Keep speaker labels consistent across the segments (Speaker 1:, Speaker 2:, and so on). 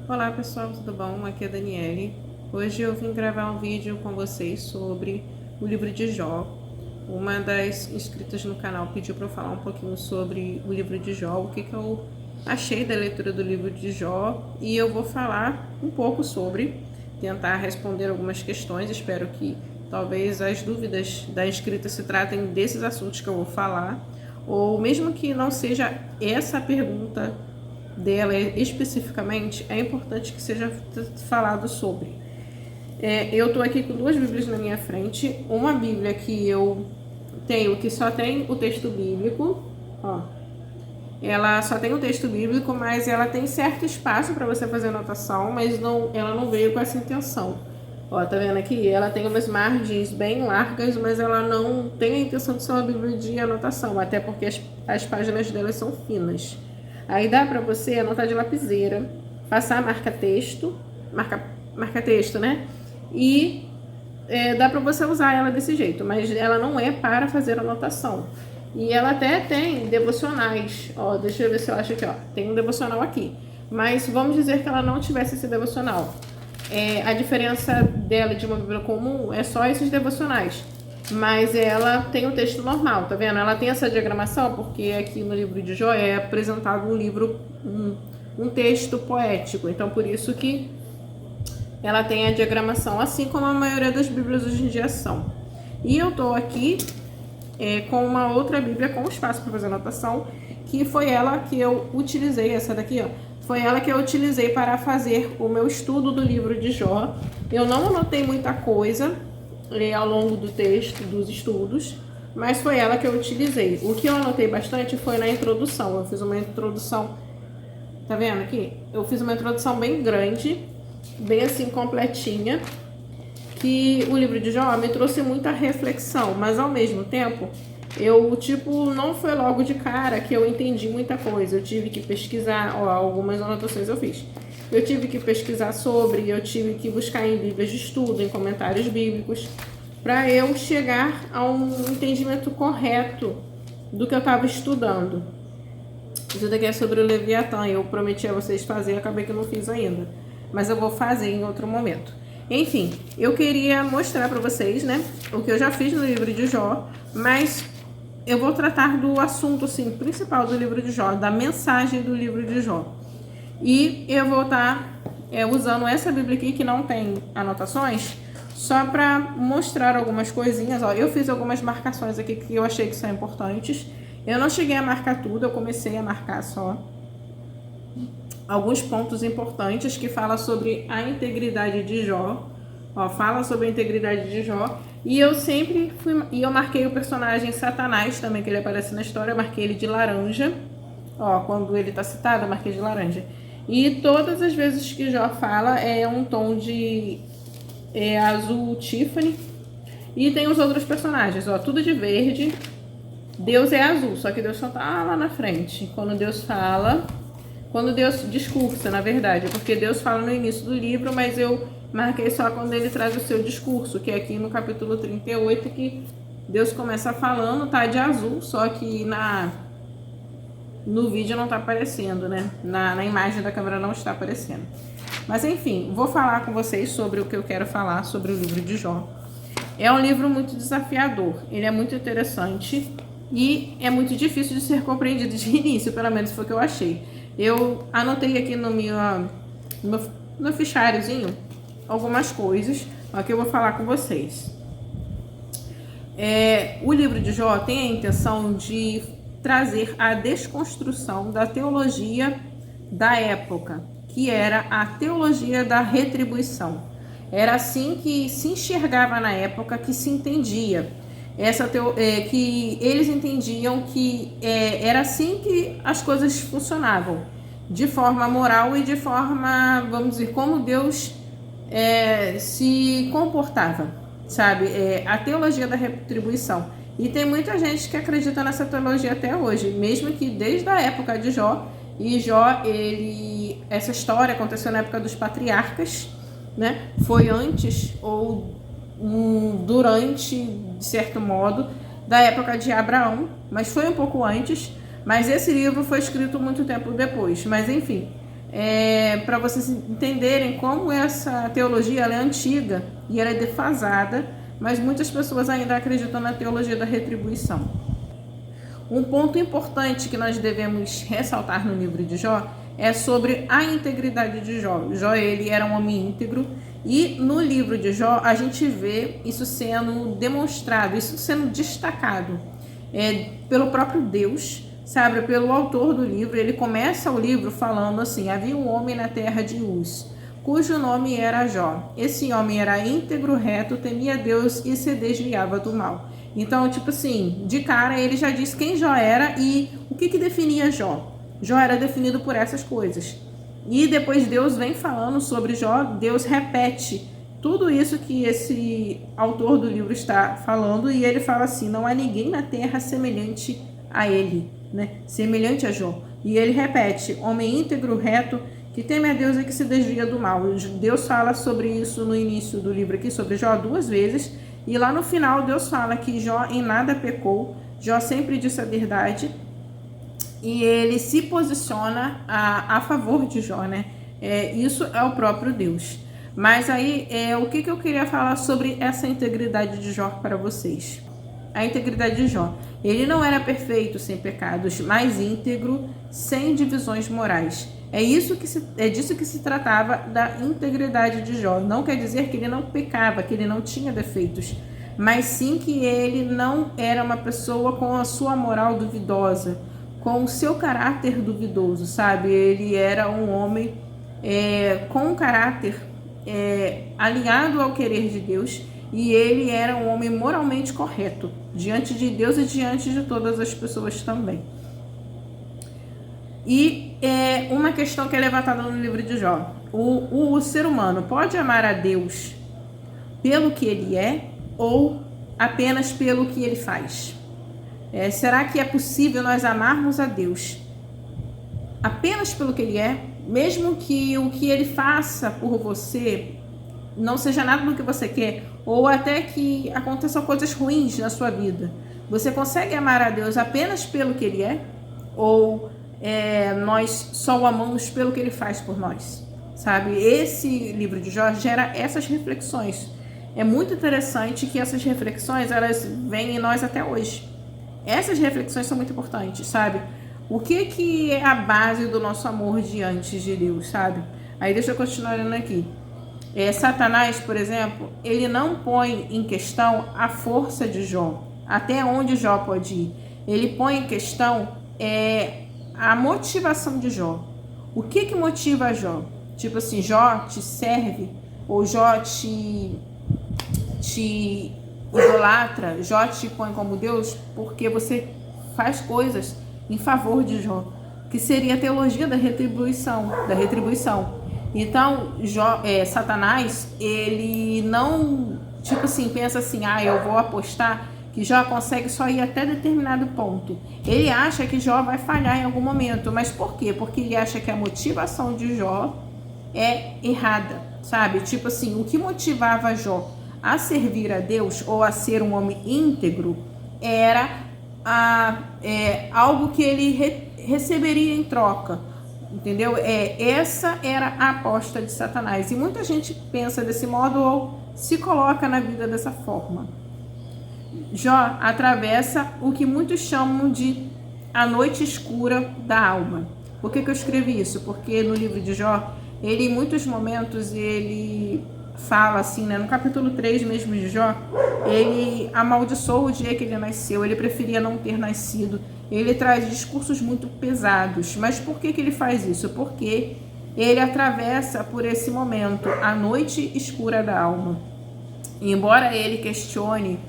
Speaker 1: Olá pessoal, tudo bom? Aqui é a Daniele. Hoje eu vim gravar um vídeo com vocês sobre o livro de Jó. Uma das inscritas no canal pediu para eu falar um pouquinho sobre o livro de Jó, o que eu achei da leitura do livro de Jó, e eu vou falar um pouco sobre, tentar responder algumas questões. Espero que talvez as dúvidas da inscrita se tratem desses assuntos que eu vou falar, ou mesmo que não seja essa a pergunta dela especificamente, é importante que seja falado sobre. Eu estou aqui com duas Bíblias na minha frente. Uma Bíblia que eu tenho que só tem o texto bíblico, ó. Ela só tem o texto bíblico, mas ela tem certo espaço para você fazer anotação, mas ela não veio com essa intenção. Ó, tá vendo aqui? Ela tem umas margens bem largas, mas ela não tem a intenção de ser uma Bíblia de anotação, até porque as páginas dela são finas. Aí dá para você anotar de lapiseira, passar marca-texto, marca-texto, né? E dá para você usar ela desse jeito, mas ela não é para fazer anotação. E ela até tem devocionais, ó, deixa eu ver se eu acho aqui, ó, tem um devocional aqui. Mas vamos dizer que ela não tivesse esse devocional. A diferença dela de uma Bíblia comum é só esses devocionais. Mas ela tem o texto normal, tá vendo? Ela tem essa diagramação porque aqui no livro de Jó é apresentado um texto poético. Então, por isso que ela tem a diagramação, assim como a maioria das Bíblias hoje em dia são. E eu tô aqui com uma outra Bíblia com espaço para fazer anotação, que foi ela que eu utilizei, essa daqui, ó. Foi ela que eu utilizei para fazer o meu estudo do livro de Jó. Eu não anotei muita coisa ao longo do texto, dos estudos, mas foi ela que eu utilizei. O que eu anotei bastante foi na introdução. Eu fiz uma introdução, tá vendo aqui? Eu fiz uma introdução bem grande, bem assim, completinha, que o livro de Jó me trouxe muita reflexão, mas ao mesmo tempo, não foi logo de cara que eu entendi muita coisa. Eu tive que pesquisar, ó, algumas anotações eu fiz. Eu tive que pesquisar sobre, eu tive que buscar em bíblias de estudo, em comentários bíblicos, para eu chegar a um entendimento correto do que eu estava estudando. Isso daqui é sobre o Leviatã, eu prometi a vocês fazer, acabei que eu não fiz ainda, mas eu vou fazer em outro momento. Enfim, eu queria mostrar para vocês, né, o que eu já fiz no livro de Jó, mas eu vou tratar do assunto, assim, principal do livro de Jó, da mensagem do livro de Jó. E eu vou estar usando essa Bíblia aqui, que não tem anotações, só para mostrar algumas coisinhas. Ó, eu fiz algumas marcações aqui que eu achei que são importantes. Eu não cheguei a marcar tudo, eu comecei a marcar só alguns pontos importantes que fala sobre a integridade de Jó. Ó, fala sobre a integridade de Jó. E eu marquei o personagem Satanás também, que ele aparece na história, eu marquei ele de laranja. Ó, quando ele tá citado, eu marquei de laranja. E todas as vezes que Jó fala é um tom de azul Tiffany. E tem os outros personagens, ó, tudo de verde. Deus é azul, só que Deus só tá lá na frente. Quando Deus discursa, na verdade, porque Deus fala no início do livro, mas eu marquei só quando ele traz o seu discurso, que é aqui no capítulo 38, que Deus começa falando, tá de azul, só que no vídeo não tá aparecendo, né? Na imagem da câmera não está aparecendo. Mas enfim, vou falar com vocês sobre o que eu quero falar sobre o livro de Jó. É um livro muito desafiador, ele é muito interessante e é muito difícil de ser compreendido de início, pelo menos foi o que eu achei. Eu anotei aqui no meu fichariozinho algumas coisas, ó, que eu vou falar com vocês. O livro de Jó tem a intenção de trazer a desconstrução da teologia da época, que era a teologia da retribuição. Era assim que se enxergava na época, que se entendia. Que eles entendiam que era assim que as coisas funcionavam, de forma moral e de forma, vamos dizer, como Deus se comportava, sabe? A teologia da retribuição. E tem muita gente que acredita nessa teologia até hoje, mesmo que desde a época de Jó. E Jó, essa história aconteceu na época dos patriarcas, né? Foi antes ou durante, de certo modo, da época de Abraão, mas foi um pouco antes. Mas esse livro foi escrito muito tempo depois. Mas enfim, para vocês entenderem como essa teologia ela é antiga e ela é defasada, mas muitas pessoas ainda acreditam na teologia da retribuição. Um ponto importante que nós devemos ressaltar no livro de Jó é sobre a integridade de Jó. Jó, ele era um homem íntegro, e no livro de Jó a gente vê isso sendo demonstrado, isso sendo destacado pelo próprio Deus, sabe, pelo autor do livro. Ele começa o livro falando assim: havia um homem na terra de Uz, cujo nome era Jó. Esse homem era íntegro, reto, temia Deus e se desviava do mal. Então, tipo assim, de cara ele já disse quem Jó era e o que definia Jó. Jó era definido por essas coisas. E depois Deus vem falando sobre Jó, Deus repete tudo isso que esse autor do livro está falando, e ele fala assim: não há ninguém na terra semelhante a ele, né? Semelhante a Jó. E ele repete: homem íntegro, reto, que teme a Deus e que se desvia do mal. Deus fala sobre isso no início do livro aqui, sobre Jó 2 vezes, e lá no final Deus fala que Jó em nada pecou, Jó sempre disse a verdade, e ele se posiciona a favor de Jó, né? Isso é o próprio Deus. Mas aí, o que eu queria falar sobre essa integridade de Jó para vocês? A integridade de Jó. Ele não era perfeito, sem pecados, mas íntegro, sem divisões morais. É disso que se tratava da integridade de Jó. Não quer dizer que ele não pecava, que ele não tinha defeitos, mas sim que ele não era uma pessoa com a sua moral duvidosa, com o seu caráter duvidoso, sabe? Ele era um homem com um caráter alinhado ao querer de Deus, e ele era um homem moralmente correto diante de Deus e diante de todas as pessoas também. E uma questão que é levantada no livro de Jó: o ser humano pode amar a Deus pelo que ele é ou apenas pelo que ele faz? Será que é possível nós amarmos a Deus apenas pelo que ele é, mesmo que o que ele faça por você não seja nada do que você quer, ou até que aconteçam coisas ruins na sua vida? Você consegue amar a Deus apenas pelo que ele é? Ou nós só o amamos pelo que ele faz por nós? Sabe, esse livro de Jó gera essas reflexões. É muito interessante que essas reflexões, elas vêm em nós até hoje. Essas reflexões são muito importantes, sabe? O que é a base do nosso amor diante de Deus, sabe? Aí deixa eu continuar olhando aqui. Satanás, por exemplo, ele não põe em questão a força de Jó, até onde Jó pode ir. Ele põe em questão a motivação de Jó. O que motiva Jó? Tipo assim, Jó te serve, ou Jó te idolatra, Jó te põe como Deus porque você faz coisas em favor de Jó, que seria a teologia da retribuição. Então, Satanás, ele não, tipo assim, pensa assim: eu vou apostar que Jó consegue só ir até determinado ponto. Ele acha que Jó vai falhar em algum momento. Mas por quê? Porque ele acha que a motivação de Jó é errada, sabe? Tipo assim, o que motivava Jó a servir a Deus ou a ser um homem íntegro era algo que ele receberia em troca, entendeu? Essa era a aposta de Satanás, e muita gente pensa desse modo ou se coloca na vida dessa forma. Jó atravessa o que muitos chamam de a noite escura da alma. Por que eu escrevi isso? Porque no livro de Jó, ele em muitos momentos ele fala assim, né? No capítulo 3 mesmo de Jó, ele amaldiçoou o dia que ele nasceu, ele preferia não ter nascido, ele traz discursos muito pesados. Mas por que ele faz isso? Porque ele atravessa por esse momento, a noite escura da alma. E embora ele questione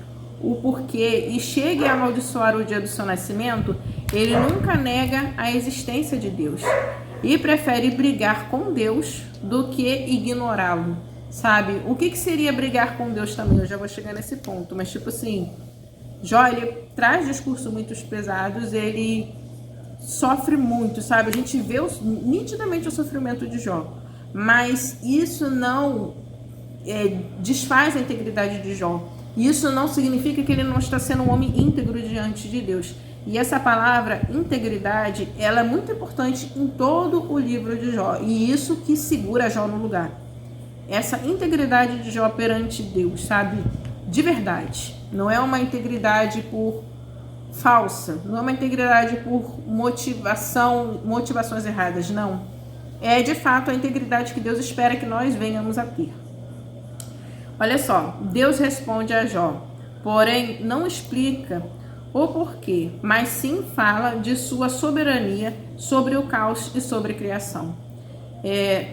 Speaker 1: o porquê e chegue a amaldiçoar o dia do seu nascimento, ele nunca nega a existência de Deus e prefere brigar com Deus do que ignorá-lo. Sabe, o que seria brigar com Deus também? Eu já vou chegar nesse ponto, mas tipo assim, Jó, ele traz discursos muito pesados, ele sofre muito, sabe? A gente vê nitidamente o sofrimento de Jó, mas isso não desfaz a integridade de Jó. Isso não significa que ele não está sendo um homem íntegro diante de Deus. E essa palavra integridade, ela é muito importante em todo o livro de Jó. E isso que segura Jó no lugar. Essa integridade de Jó perante Deus, sabe? De verdade. Não é uma integridade por falsa. Não é uma integridade por motivações erradas, não. É de fato a integridade que Deus espera que nós venhamos a ter. Olha só, Deus responde a Jó, porém não explica o porquê, mas sim fala de sua soberania sobre o caos e sobre a criação.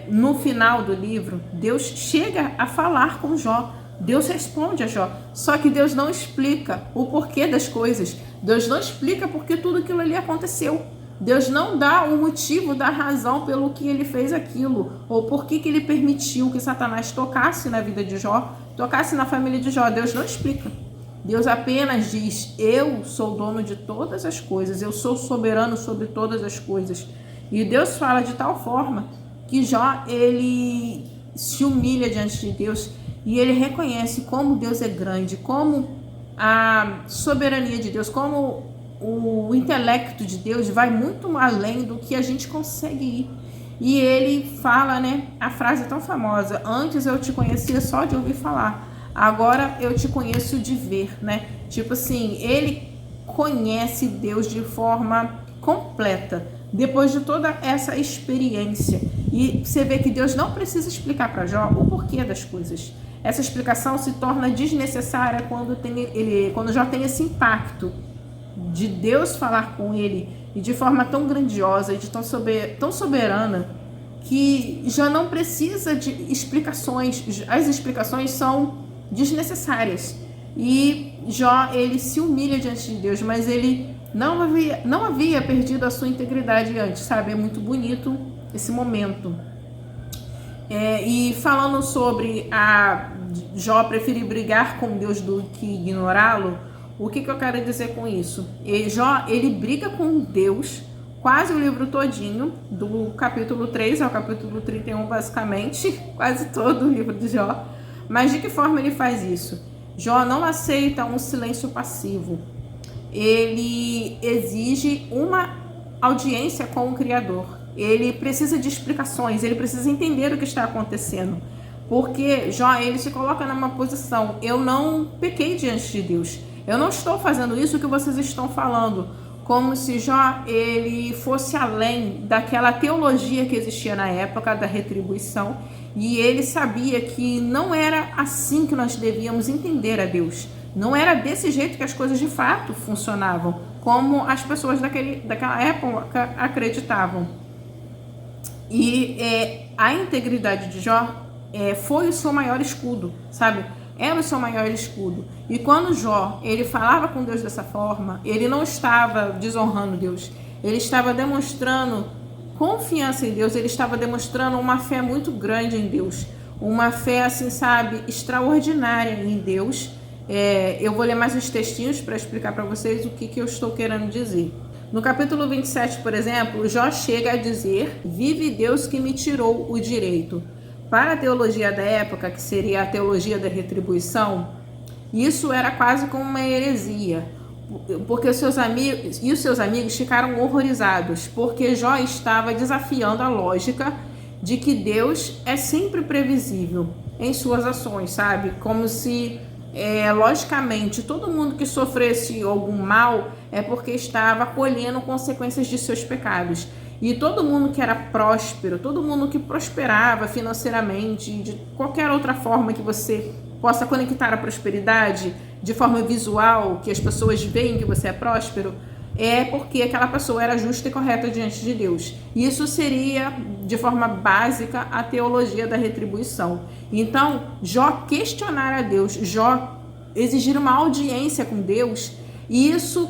Speaker 1: No final do livro, Deus chega a falar com Jó. Deus responde a Jó, só que Deus não explica o porquê das coisas. Deus não explica porque tudo aquilo ali aconteceu. Deus não dá o motivo, da razão pelo que ele fez aquilo, ou por que ele permitiu que Satanás tocasse na vida de Jó, tocasse na família de Jó. Deus não explica. Deus apenas diz: eu sou dono de todas as coisas, eu sou soberano sobre todas as coisas. E Deus fala de tal forma que Jó, ele se humilha diante de Deus e ele reconhece como Deus é grande, como a soberania de Deus, como o intelecto de Deus vai muito além do que a gente consegue ir. E ele fala, né, a frase tão famosa: antes eu te conhecia só de ouvir falar, agora eu te conheço de ver, né? Tipo assim, ele conhece Deus de forma completa, depois de toda essa experiência. E você vê que Deus não precisa explicar para Jó o porquê das coisas. Essa explicação se torna desnecessária quando Jó tem esse impacto de Deus falar com ele e de forma tão grandiosa e de tão soberana, que já não precisa de explicações. As explicações são desnecessárias. E Jó, ele se humilha diante de Deus, mas ele não havia perdido a sua integridade antes, sabe? É muito bonito esse momento. E falando sobre a Jó preferir brigar com Deus do que ignorá-lo, o que eu quero dizer com isso? Jó, ele briga com Deus quase o livro todinho, do capítulo 3 ao capítulo 31, basicamente, quase todo o livro de Jó. Mas de que forma ele faz isso? Jó não aceita um silêncio passivo. Ele exige uma audiência com o Criador. Ele precisa de explicações, ele precisa entender o que está acontecendo. Porque Jó, ele se coloca numa posição: eu não pequei diante de Deus. Eu não estou fazendo isso que vocês estão falando. Como se Jó, ele fosse além daquela teologia que existia na época da retribuição. E ele sabia que não era assim que nós devíamos entender a Deus. Não era desse jeito que as coisas de fato funcionavam, como as pessoas daquela época acreditavam. E a integridade de Jó foi o seu maior escudo, sabe? Era o seu maior escudo. E quando Jó, ele falava com Deus dessa forma, ele não estava desonrando Deus. Ele estava demonstrando confiança em Deus, ele estava demonstrando uma fé muito grande em Deus. Uma fé, assim, sabe, extraordinária em Deus. Eu vou ler mais uns textinhos para explicar para vocês o que eu estou querendo dizer. No capítulo 27, por exemplo, Jó chega a dizer: vive Deus que me tirou o direito. Para a teologia da época, que seria a teologia da retribuição, isso era quase como uma heresia, porque os seus amigos ficaram horrorizados, porque Jó estava desafiando a lógica de que Deus é sempre previsível em suas ações, sabe? Como se, logicamente, todo mundo que sofresse algum mal é porque estava colhendo consequências de seus pecados. E todo mundo que era próspero, todo mundo que prosperava financeiramente, de qualquer outra forma que você possa conectar a prosperidade, de forma visual, que as pessoas veem que você é próspero, é porque aquela pessoa era justa e correta diante de Deus. Isso seria, de forma básica, a teologia da retribuição. Então, Jó questionar a Deus, Jó exigir uma audiência com Deus, e isso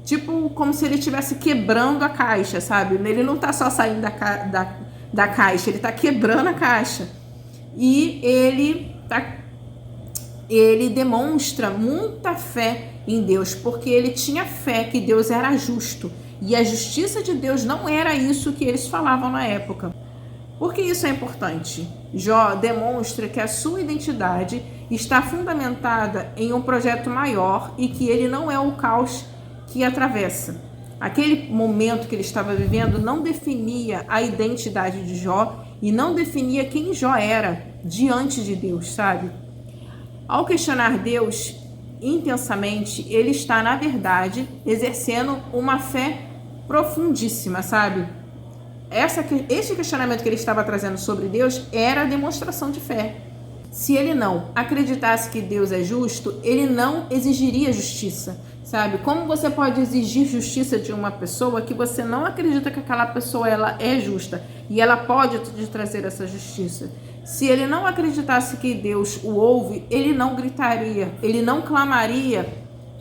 Speaker 1: tipo como se ele estivesse quebrando a caixa, sabe? Ele não está só saindo da caixa, ele está quebrando a caixa. E ele demonstra muita fé em Deus, porque ele tinha fé que Deus era justo. E a justiça de Deus não era isso que eles falavam na época. Por que isso é importante? Jó demonstra que a sua identidade está fundamentada em um projeto maior e que ele não é o caos que atravessa. Aquele momento que ele estava vivendo não definia a identidade de Jó e não definia quem Jó era diante de Deus, sabe? Ao questionar Deus intensamente, ele está, na verdade, exercendo uma fé profundíssima, sabe? Esse questionamento que ele estava trazendo sobre Deus era a demonstração de fé. Se ele não acreditasse que Deus é justo, ele não exigiria justiça, sabe? Como você pode exigir justiça de uma pessoa que você não acredita que aquela pessoa ela é justa e ela pode te trazer essa justiça? Se ele não acreditasse que Deus o ouve, ele não gritaria, ele não clamaria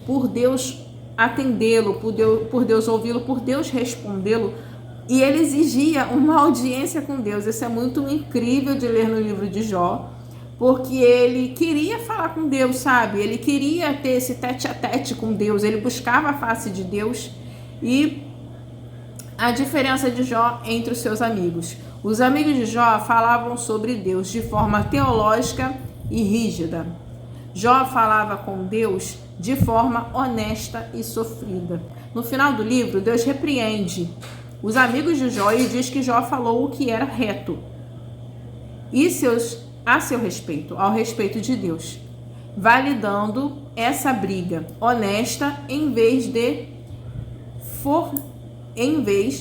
Speaker 1: por Deus atendê-lo, por Deus ouvi-lo, por Deus respondê-lo. E ele exigia uma audiência com Deus. Isso é muito incrível de ler no livro de Jó, porque ele queria falar com Deus, sabe? Ele queria ter esse tete-a-tete com Deus, ele buscava a face de Deus. E a diferença de Jó entre os seus amigos. Os amigos de Jó falavam sobre Deus de forma teológica e rígida. Jó falava com Deus de forma honesta e sofrida. No final do livro, Deus repreende os amigos de Jó e diz que Jó falou o que era reto a seu respeito, ao respeito de Deus, validando essa briga honesta em vez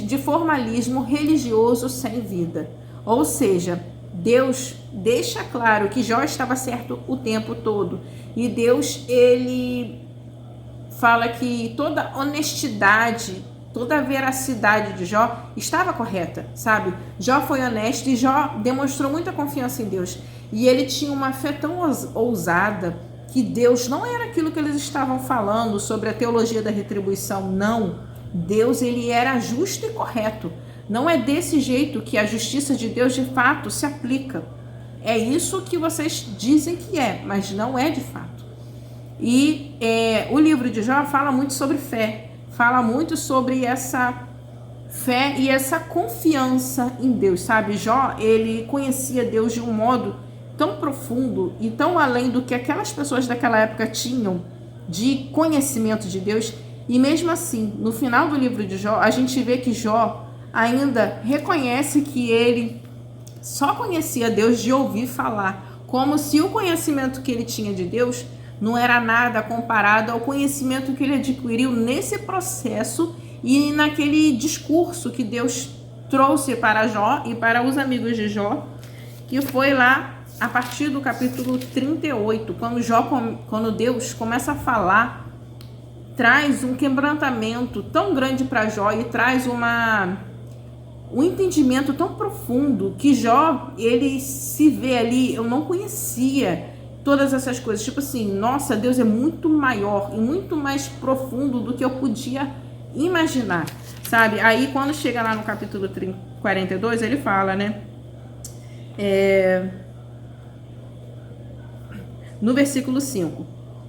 Speaker 1: de formalismo religioso sem vida. Ou seja, Deus deixa claro que Jó estava certo o tempo todo. E Deus, ele fala que toda honestidade, toda a veracidade de Jó estava correta, sabe? Jó foi honesto e Jó demonstrou muita confiança em Deus. E ele tinha uma fé tão ousada que Deus não era aquilo que eles estavam falando sobre a teologia da retribuição, não. Deus, ele era justo e correto. Não é desse jeito que a justiça de Deus de fato se aplica. É isso que vocês dizem que é, mas não é de fato. E o livro de Jó fala muito sobre fé, fala muito sobre essa fé e essa confiança em Deus, sabe? Jó, ele conhecia Deus de um modo tão profundo e tão além do que aquelas pessoas daquela época tinham de conhecimento de Deus. E mesmo assim, no final do livro de Jó, a gente vê que Jó ainda reconhece que ele só conhecia Deus de ouvir falar, como se o conhecimento que ele tinha de Deus não era nada comparado ao conhecimento que ele adquiriu nesse processo e naquele discurso que Deus trouxe para Jó e para os amigos de Jó, que foi lá a partir do capítulo 38, quando Deus começa a falar, traz um quebrantamento tão grande para Jó e traz um entendimento tão profundo que Jó, ele se vê ali, eu não conhecia todas essas coisas, tipo assim, nossa, Deus é muito maior e muito mais profundo do que eu podia imaginar, sabe? Aí quando chega lá no capítulo 42, ele fala, né? No versículo 5,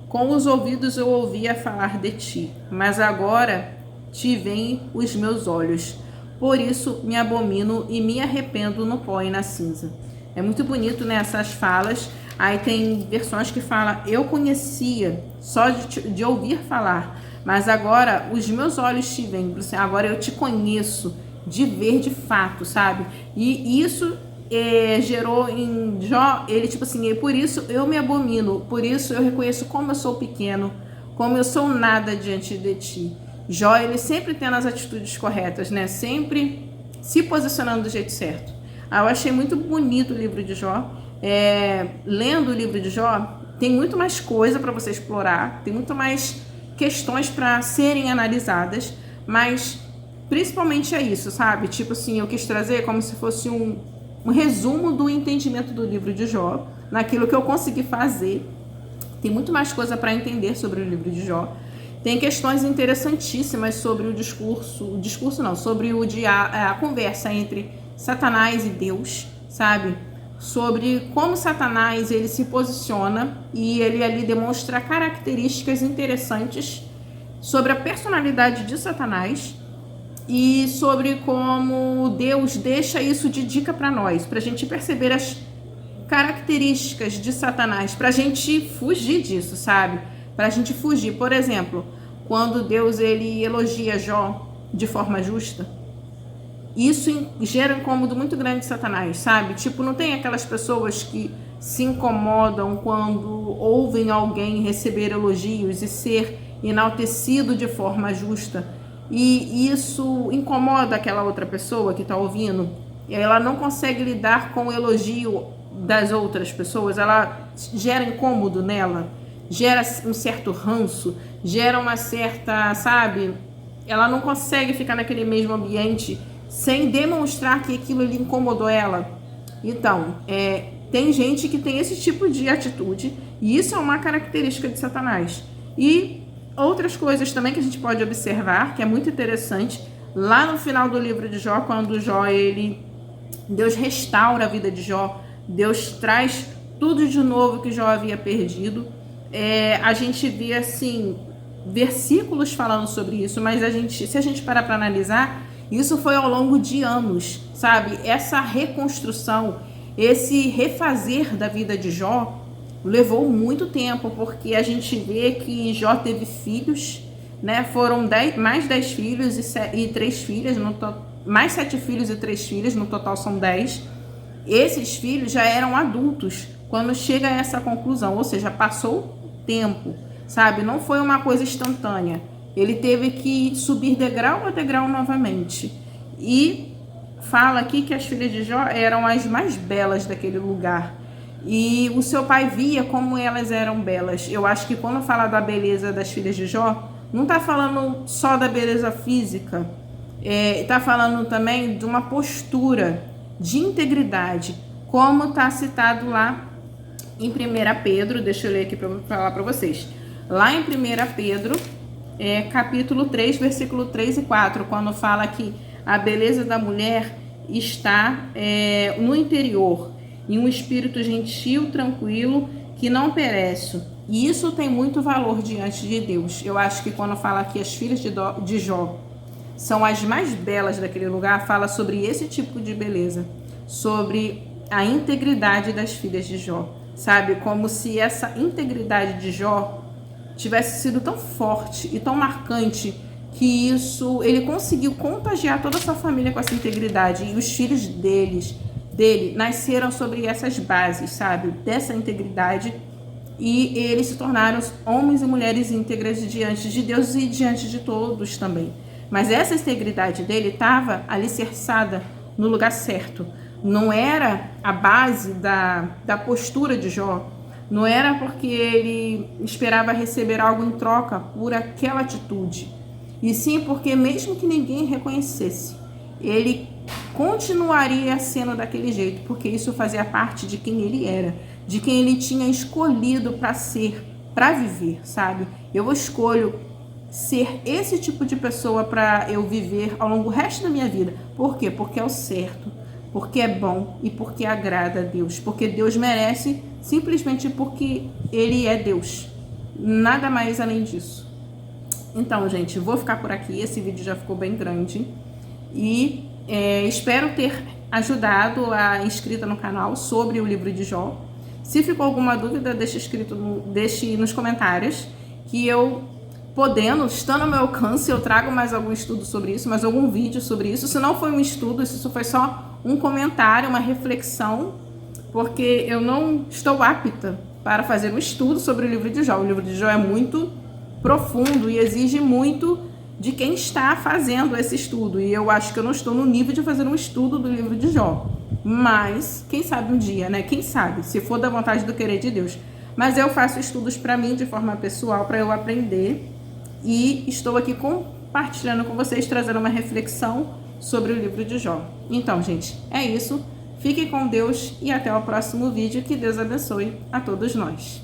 Speaker 1: com os ouvidos eu ouvia falar de ti, mas agora te veem os meus olhos. Por isso me abomino e me arrependo no pó e na cinza. É muito bonito, né, essas falas. Aí tem versões que falam, eu conhecia só de ouvir falar, mas agora os meus olhos te veem. Agora eu te conheço de ver de fato, sabe? E isso gerou em Jó, ele tipo assim, por isso eu me abomino, por isso eu reconheço como eu sou pequeno, como eu sou nada diante de ti. Jó, ele sempre tendo as atitudes corretas, né? Sempre se posicionando do jeito certo. Eu achei muito bonito o livro de Jó. Lendo o livro de Jó, tem muito mais coisa para você explorar, tem muito mais questões para serem analisadas, mas principalmente é isso, sabe? Tipo assim, eu quis trazer como se fosse um resumo do entendimento do livro de Jó, naquilo que eu consegui fazer. Tem muito mais coisa para entender sobre o livro de Jó. Tem questões interessantíssimas sobre sobre a conversa entre Satanás e Deus, sabe? Sobre como Satanás ele se posiciona e ele ali demonstra características interessantes sobre a personalidade de Satanás e sobre como Deus deixa isso de dica para nós, para a gente perceber as características de Satanás, para a gente fugir disso, sabe? Para a gente fugir. Por exemplo, quando Deus ele elogia Jó de forma justa? Isso gera um incômodo muito grande de Satanás, sabe? Tipo, não tem aquelas pessoas que se incomodam quando ouvem alguém receber elogios e ser enaltecido de forma justa, e isso incomoda aquela outra pessoa que está ouvindo, e ela não consegue lidar com o elogio das outras pessoas, ela gera incômodo nela, gera um certo ranço, gera uma certa, sabe, ela não consegue ficar naquele mesmo ambiente sem demonstrar que aquilo lhe incomodou ela. Então, tem gente que tem esse tipo de atitude, e isso é uma característica de Satanás. E outras coisas também que a gente pode observar, que é muito interessante, lá no final do livro de Jó, quando Jó, Deus restaura a vida de Jó, Deus traz tudo de novo que Jó havia perdido. A gente vê assim versículos falando sobre isso, mas se a gente parar para analisar, isso foi ao longo de anos, sabe? Essa reconstrução, esse refazer da vida de Jó levou muito tempo, porque a gente vê que Jó teve filhos, né? Foram mais 10 filhos e 3 filhas, mais 7 filhos e 3 filhas, no total são 10. Esses filhos já eram adultos quando chega a essa conclusão, ou seja, passou tempo, sabe? Não foi uma coisa instantânea. Ele teve que subir degrau a degrau novamente. E fala aqui que as filhas de Jó eram as mais belas daquele lugar. E o seu pai via como elas eram belas. Eu acho que quando fala da beleza das filhas de Jó, não está falando só da beleza física. Está falando também de uma postura de integridade, como está citado lá em 1 Pedro. Deixa eu ler aqui para falar para vocês. Lá em 1 Pedro, capítulo 3, versículo 3 e 4, quando fala que a beleza da mulher está no interior, em um espírito gentil, tranquilo, que não perece. E isso tem muito valor diante de Deus. Eu acho que quando fala que as filhas de Jó são as mais belas daquele lugar, fala sobre esse tipo de beleza, sobre a integridade das filhas de Jó, sabe? Como se essa integridade de Jó tivesse sido tão forte e tão marcante que ele conseguiu contagiar toda a sua família com essa integridade, e os filhos dele nasceram sobre essas bases, sabe? Dessa integridade, e eles se tornaram homens e mulheres íntegras diante de Deus e diante de todos também. Mas essa integridade dele estava alicerçada no lugar certo. Não era a base da postura de Jó, não era porque ele esperava receber algo em troca por aquela atitude, e sim porque mesmo que ninguém reconhecesse, ele continuaria sendo daquele jeito, porque isso fazia parte de quem ele era, de quem ele tinha escolhido para ser, para viver, sabe? Eu escolho ser esse tipo de pessoa para eu viver ao longo do resto da minha vida. Por quê? Porque é o certo, porque é bom e porque agrada a Deus, porque Deus merece, simplesmente porque Ele é Deus, nada mais além disso. Então, gente, vou ficar por aqui, esse vídeo já ficou bem grande, e espero ter ajudado a inscrita no canal sobre o livro de Jó. Se ficou alguma dúvida, deixe nos comentários, que eu, podendo, estando ao meu alcance, eu trago mais algum estudo sobre isso, mais algum vídeo sobre isso. Se não foi um estudo, isso foi só um comentário, uma reflexão, porque eu não estou apta para fazer um estudo sobre o livro de Jó. O livro de Jó é muito profundo e exige muito de quem está fazendo esse estudo, e eu acho que eu não estou no nível de fazer um estudo do livro de Jó, mas quem sabe um dia, né? Quem sabe, se for da vontade do querer de Deus. Mas eu faço estudos para mim de forma pessoal, para eu aprender, e estou aqui compartilhando com vocês, trazendo uma reflexão sobre o livro de Jó. Então, gente, é isso. Fiquem com Deus e até o próximo vídeo. Que Deus abençoe a todos nós.